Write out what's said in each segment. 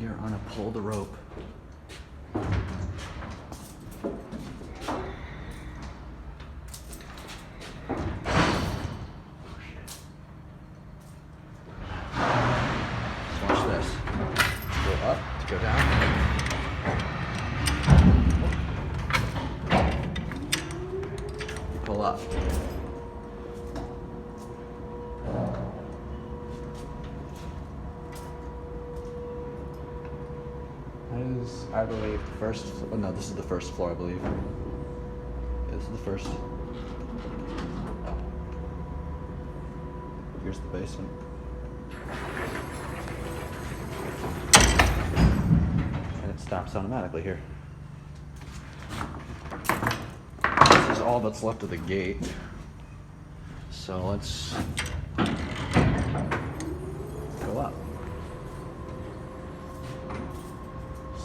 You're on a pull the rope. Watch this. Go up, to go down. You pull up. That is, I believe, the first. Oh no, this is the first floor, I believe. This is the first. Here's the basement. And it stops automatically here. This is all that's left of the gate. So let's go up.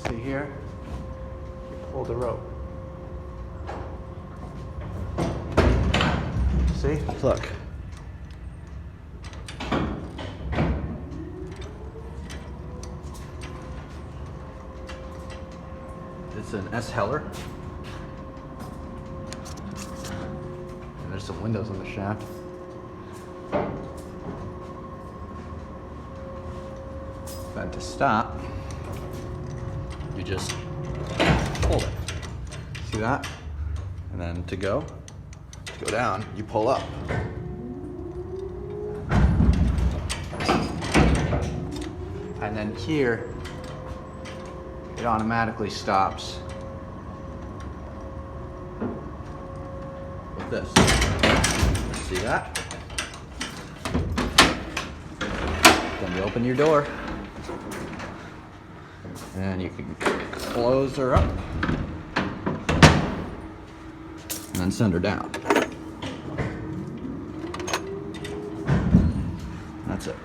See here? You pull the rope. See? Look. It's an S Heller. And there's some windows on the shaft. But to stop, you just hold it. See that? And then to go down, you pull up. And then here, it automatically stops with this. See that? Then you open your door and you can close her up and then send her down. That's it.